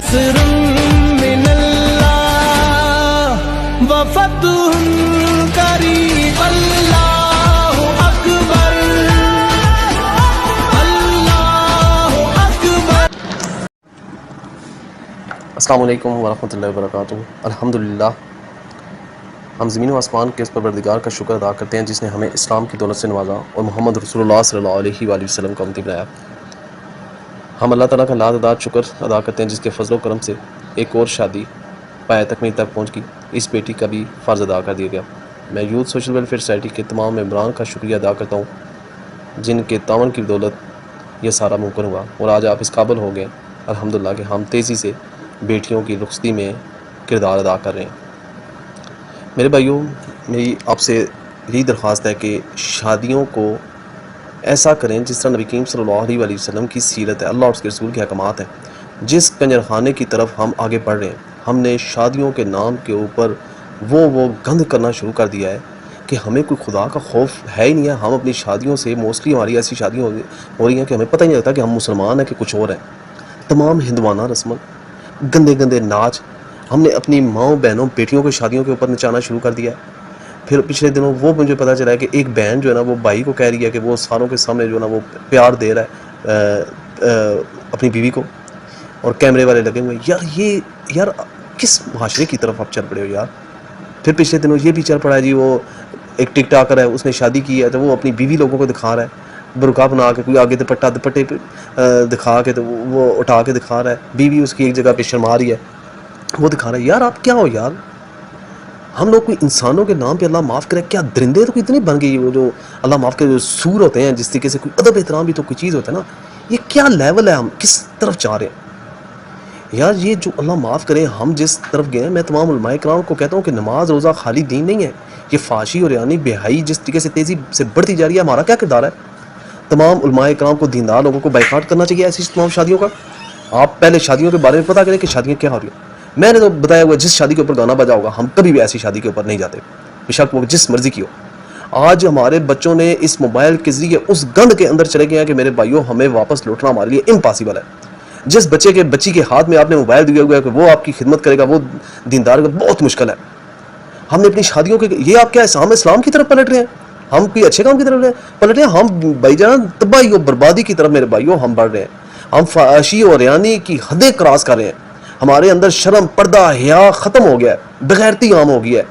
نصر من اللہ وفتح قریب اللہ اکبر اللہ اکبر۔ السلام علیکم ورحمۃ اللہ وبرکاتہ۔ الحمدللہ، ہم زمین و آسمان کے اس پروردگار کا شکر ادا کرتے ہیں جس نے ہمیں اسلام کی دولت سے نوازا اور محمد رسول اللہ صلی اللہ علیہ وآلہ وسلم کا امتی بنایا۔ ہم اللہ تعالیٰ کا لاداداد شکر ادا کرتے ہیں جس کے فضل و کرم سے ایک اور شادی پایہ تکمیل تک پہنچ گئی، اس بیٹی کا بھی فرض ادا کر دیا گیا۔ میں یوتھ سوشل ویلفیئر سوسائٹی کے تمام ممبران کا شکریہ ادا کرتا ہوں جن کے تعاون کی بدولت یہ سارا ممکن ہوا اور آج آپ اس قابل ہو گئے الحمدللہ کہ ہم تیزی سے بیٹیوں کی رخصتی میں کردار ادا کر رہے ہیں۔ میرے بھائیوں، میری آپ سے یہی درخواست ہے کہ شادیوں کو ایسا کریں جس طرح نبی کریم صلی اللہ علیہ وآلہ وسلم کی سیرت ہے، اللہ اور اس کے رسول کے احکامات ہیں۔ جس کنجر خانے کی طرف ہم آگے بڑھ رہے ہیں، ہم نے شادیوں کے نام کے اوپر وہ گند کرنا شروع کر دیا ہے کہ ہمیں کوئی خدا کا خوف ہے ہی نہیں ہے۔ ہم اپنی شادیوں سے موسٹلی ہماری ایسی شادیاں ہو رہی ہیں کہ ہمیں پتہ ہی نہیں لگتا کہ ہم مسلمان ہیں کہ کچھ اور ہیں۔ تمام ہندوانہ رسمیں، گندے گندے ناچ ہم نے اپنی ماؤں بہنوں بیٹیوں کی شادیوں کے اوپر نچانا شروع کر دیا ہے۔ پھر پچھلے دنوں وہ مجھے پتہ چلا ہے کہ ایک بہن جو ہے نا وہ بھائی کو کہہ رہی ہے کہ وہ ساروں کے سامنے جو ہے نا وہ پیار دے رہا ہے اپنی بیوی کو، اور کیمرے والے لگے ہوئے ہیں۔ یار کس معاشرے کی طرف آپ چل پڑے ہو یار۔ پھر پچھلے دنوں یہ بھی چل پڑا ہے جی، وہ ایک ٹک ٹاکر ہے، اس نے شادی کی ہے تو وہ اپنی بیوی لوگوں کو دکھا رہا ہے، برقع بنا کے، کوئی آگے دوپٹے دکھا کے تو وہ اٹھا کے دکھا رہا ہے، بیوی اس کی ایک جگہ پہ شرما رہی ہے، وہ دکھا رہا ہے۔ یار آپ کیا ہو یار؟ ہم لوگ کوئی انسانوں کے نام پہ اللہ معاف کرے کیا درندے تو اتنی بن گئی، وہ جو اللہ معاف کرے جو سور ہوتے ہیں، جس طریقے سے کوئی ادب احترام بھی تو کوئی چیز ہوتا ہے نا، یہ کیا لیول ہے؟ ہم کس طرف جا رہے ہیں یار؟ یہ جو اللہ معاف کرے ہم جس طرف گئے ہیں، میں تمام علماء کرام کو کہتا ہوں کہ نماز روزہ خالی دین نہیں ہے، یہ فحاشی اور یعنی بے-حیائی جس طریقے سے تیزی سے بڑھتی جا رہی ہے، ہمارا کیا کردار ہے؟ تمام علماء کرام کو، دیندار لوگوں کو بائیکاٹ کرنا چاہیے ایسی تمام شادیوں کا۔ آپ پہلے شادیوں کے بارے میں پتہ کریں کہ شادیاں کیا ہو رہی ہیں۔ میں نے تو بتایا ہوا جس شادی کے اوپر گانا بجا ہوگا ہم کبھی بھی ایسی شادی کے اوپر نہیں جاتے، بے شک وہ جس مرضی کی ہو۔ آج ہمارے بچوں نے اس موبائل کے ذریعے اس گند کے اندر چلے گئے ہیں کہ میرے بھائیوں ہمیں واپس لوٹنا ہمارے لیے امپاسبل ہے۔ جس بچی کے ہاتھ میں آپ نے موبائل دیا ہوا ہے کہ وہ آپ کی خدمت کرے گا، وہ دیندار کا بہت مشکل ہے۔ ہم نے اپنی شادیوں کے یہ آپ کیا ہم اسلام کی طرف پلٹ رہے ہیں؟ ہم کوئی اچھے کام کی طرف پلٹ رہے ہیں؟ ہم بھائی جان تباہی اور بربادی کی طرف میرے بھائیوں ہم بڑھ رہے ہیں۔ ہم فحاشی اور یعنی کی حدیں کراس کر رہے ہیں۔ ہمارے اندر شرم، پردہ، حیا ختم ہو گیا ہے، بغیرتی عام ہو گیا ہے،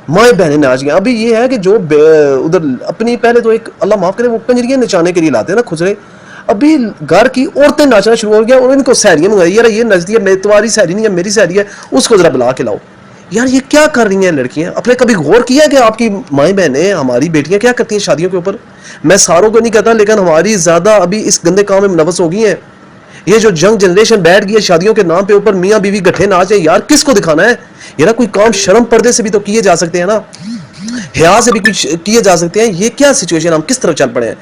مائیں بہنیں ناچ گئیں۔ ابھی یہ ہے کہ جو ادھر اپنی پہلے تو ایک اللہ معاف کرے وہ کنجریاں نچانے کے لیے لاتے ہیں نا کھسرے، ابھی گھر کی عورتیں ناچنا شروع ہو گیا اور ان کو سحریاں منگائی، یار یہ نچتی ہے، تمہاری سحری نہیں ہے میری سحری ہے، اس کو ذرا بلا کے لاؤ۔ یار یہ کیا کر رہی ہیں لڑکیاں؟ اپنے کبھی غور کیا کہ آپ کی مائیں بہنیں، ہماری بیٹیاں کیا کرتی ہیں شادیوں کے اوپر؟ میں ساروں کو نہیں کہتا لیکن ہماری زیادہ ابھی اس گندے کام میں ملوث ہو گئی ہیں۔ یہ جو جنگ جنریشن بیٹھ گئی ہے شادیوں کے نام پہ اوپر میاں بیوی گٹھے ناچے، یار کس کو دکھانا ہے؟ یار کوئی کام شرم پردے سے بھی تو کیے جا سکتے ہیں نا، حیا سے بھی کچھ کیے جا سکتے ہیں۔ یہ کیا سچویشن، ہم کس طرف چل پڑے ہیں؟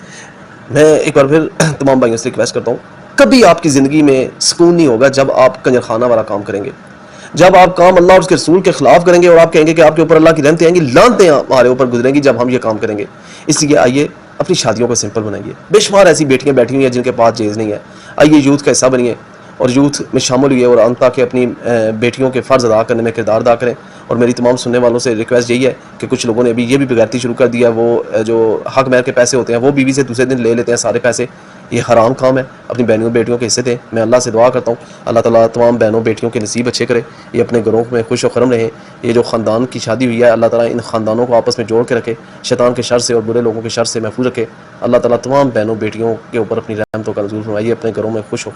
میں ایک بار پھر تمام بھائیوں سے ریکویسٹ کرتا ہوں، کبھی آپ کی زندگی میں سکون نہیں ہوگا جب آپ کنجر خانہ والا کام کریں گے، جب آپ کام اللہ اور اس کے رسول کے خلاف کریں گے اور آپ کہیں گے کہ آپ کے اوپر اللہ کی رحمتیں آئیں گی، لعنتیں ہمارے اوپر گزریں گی جب ہم یہ کام کریں گے۔ اس لیے آئیے اپنی شادیوں کو سمپل بنائیے۔ بے شمار ایسی بیٹیاں بیٹھی ہوئی ہیں جن کے پاس جہیز نہیں ہے، آئیے یوتھ کا حصہ بنیے اور یوتھ میں شامل ہوئے اور تاکہ اپنی بیٹیوں کے فرض ادا کرنے میں کردار ادا کریں۔ اور میری تمام سننے والوں سے ریکویسٹ یہی ہے کہ کچھ لوگوں نے ابھی یہ بھی بغیرتی شروع کر دیا، وہ جو حق مہر کے پیسے ہوتے ہیں وہ بیوی سے دوسرے دن لے لیتے ہیں سارے پیسے، یہ حرام کام ہے۔ اپنی بہنوں بیٹیوں کے حصے دیں۔ میں اللہ سے دعا کرتا ہوں اللہ تعالیٰ تمام بہنوں بیٹیوں کے نصیب اچھے کرے، یہ اپنے گھروں میں خوش و خرم رہیں۔ یہ جو خاندان کی شادی ہوئی ہے اللہ تعالیٰ ان خاندانوں کو آپس میں جوڑ کے رکھے، شیطان کے شر سے اور برے لوگوں کے شر سے محفوظ رکھے۔ اللہ تعالیٰ تمام بہنوں بیٹیوں کے اوپر اپنی رحمتوں کا نزول فرمائیے، اپنے گھروں میں خوش و